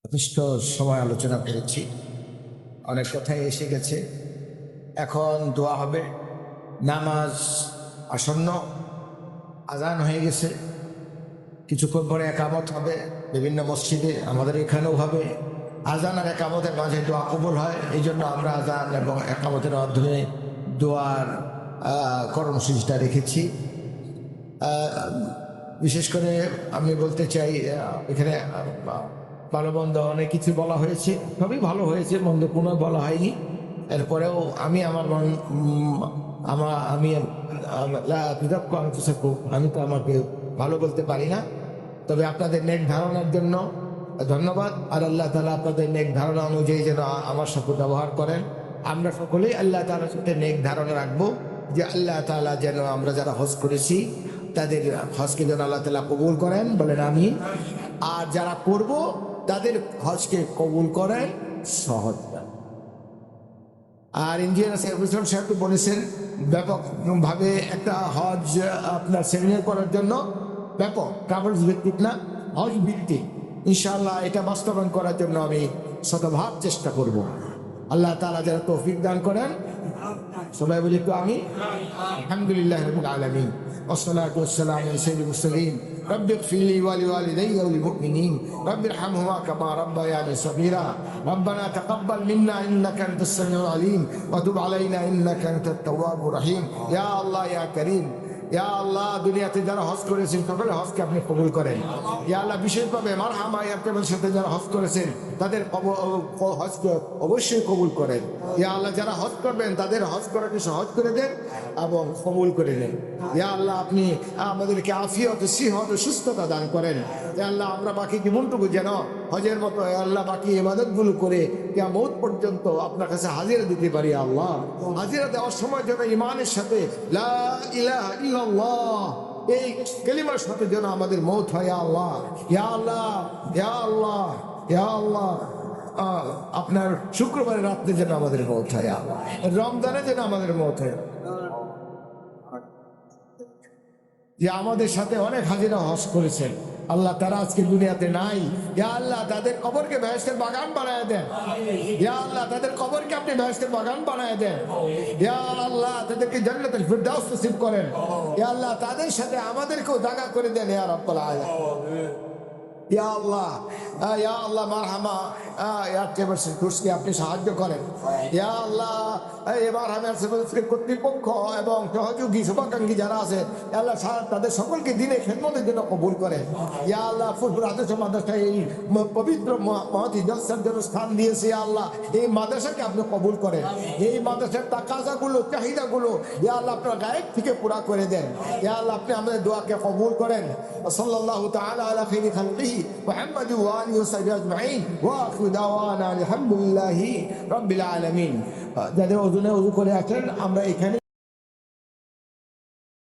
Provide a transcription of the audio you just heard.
যথেষ্ট সময় আলোচনা করেছি, অনেক কথাই এসে গেছে। এখন দোয়া হবে। নামাজ আসন্ন, আজান হয়ে গেছে, কিছুক্ষণ পরে একামত হবে বিভিন্ন মসজিদে, আমাদের এখানেও হবে। আজান আর একামতের মাঝে দোয়া কবুল হয়, এই জন্য আমরা আজান এবং একামতের মাধ্যমে দোয়ার কর্মসূচিটা রেখেছি। বিশেষ করে আমি বলতে চাই, এখানে ভালো মন্দ অনেক কিছু বলা হয়েছে, সবই ভালো হয়েছে, মন্দ কোনো বলা হয়নি। এরপরেও আমি আমার মন আমি আমি তো আমাকে ভালো বলতে পারি না, তবে আপনাদের নেক ধারণার জন্য ধন্যবাদ। আর আল্লাহ তাআলা আপনাদের নেক ধারণা অনুযায়ী যেন আমার সাথে ব্যবহার করেন। আমরা সকলেই আল্লাহ তাআলার সাথে নেক ধারণা রাখবো যে আল্লাহ তাআলা যেন আমরা যারা হজ করেছি তাদের হজকে যেন আল্লাহ তাআলা কবুল করেন, বলেন আমিন। আর যারা করব তাদের হজকে কবুল করেন সহজ। আর ইঞ্জিনিয়ার সাহেব বলেছেন ব্যাপকভাবে একটা হজ আপনার সেমিনার করার জন্য, ব্যাপক ট্রাভেলস ভিত্তিক না, হজ ভিত্তিক। ইনশাআল্লাহ এটা বাস্তবায়ন করার জন্য আমি শতভাগ চেষ্টা করব। আল্লাহ তাআলা যারা তৌফিক দান করেন, সবাই বলি তো আমি আলহামদুলিল্লাহ রাব্বিল আলামিন والصلاة والسلام على سيد المرسلين رب اغفر لي ولوالدي وللمؤمنين رب ارحمهما كما ربياني صغيرا ربنا تقبل منا إنك أنت السميع العليم وتب علينا إنك أنت التواب الرحيم يا الله يا كريم। ইয়া আল্লাহ, দুনিয়াতে যারা হজ করেছেন সকলে হজকে আপনি কবুল করেন। ইয়া আল্লাহ, বিশেষভাবে মারহামা ইয়ারকেবের সাথে যারা হজ করেছেন তাদের হজকে অবশ্যই কবুল করেন। ইয়া আল্লাহ, যারা হজ করবেন তাদের হজ করাকে সহজ করে দেন এবং কবুল করে নেন। ইয়া আল্লাহ, আপনি আমাদেরকে আফিয়ত, সিহত, সুস্থতা দান করেন। ইয়া আল্লাহ, আমরা বাকি জীবনটুকু যেন হজের মতো আল্লাহ বাকি ইবাদতগুলো করে কিয়ামত পর্যন্ত আপনার কাছে হাজিরা দিতে পারি। আল্লাহ, হাজিরা দেওয়ার সময় যেন ঈমানের সাথে লা ইলাহা ইল্লাল্লাহ এই কালিমার সাথে যেন আমাদের মওত হয়। আল্লাহ, ইয়া আল্লাহ, ইয়া আল্লাহ, ইয়া আল্লাহ, আপনার শুক্রবারের রাত্রে যেন আমাদের মওত হয়। আল্লাহ, রমজানে যেন আমাদের মওত হয়। যে আমাদের সাথে অনেক হাজিরা হজ করেছেন আল্লাহ, তারা আজকে দুনিয়াতে নাই। ইয়া আল্লাহ, তাদের কবরকে বেহেশতের বাগান বানায় দেন। ইয়া আল্লাহ, তাদের কবরকে আপনি বেহেশতের বাগান বানায় দেন। ইয়া আল্লাহ, তাদেরকে জান্নাতুল ফিরদাউস নসিব করেন। ইয়া আল্লাহ, তাদের সাথে আমাদেরকেও জায়গা করে দেন ইয়া রাব্বুল আলামিন। ইয়া আল্লাহ, ইয়া আল্লাহ, মারহামা ইয়ারকেবসকে আপনি সাহায্য করেন। ইয়া আল্লাহ, এবার কর্তৃপক্ষ এবং সহযোগী শুভাকাঙ্ক্ষী যারা আছে আল্লাহ তাদের সকলকে দিনে খেদমতের জন্য কবুল করেন। ইয়া আল্লাহ, ফুলপুর আদর্শ মাদ্রাসা এই পবিত্র মহতি জলসার জন্য স্থান দিয়েছে। আল্লাহ, এই মাদ্রাসাকে আপনি কবুল করেন। এই মাদ্রাসার তাকাজাগুলো, চাহিদাগুলো ইয়া আল্লাহ আপনার গায়েব থেকে পুরা করে দেন। ইয়া আল্লাহ, আপনি আমাদের দোয়াকে কবুল করেন। সাল্লাল্লাহু তাআলা আলা খাইরি খালকিহি মুহাম্মাদ ওয়া আলিহি ওয়া সাহবিহি আজমাইন ওয়া আখিরু দাওয়ানা আলহামদুলিল্লাহি রাব্বিল আলামিন। যাদের ওজনে ওযু করে আছেন আমরা এখানে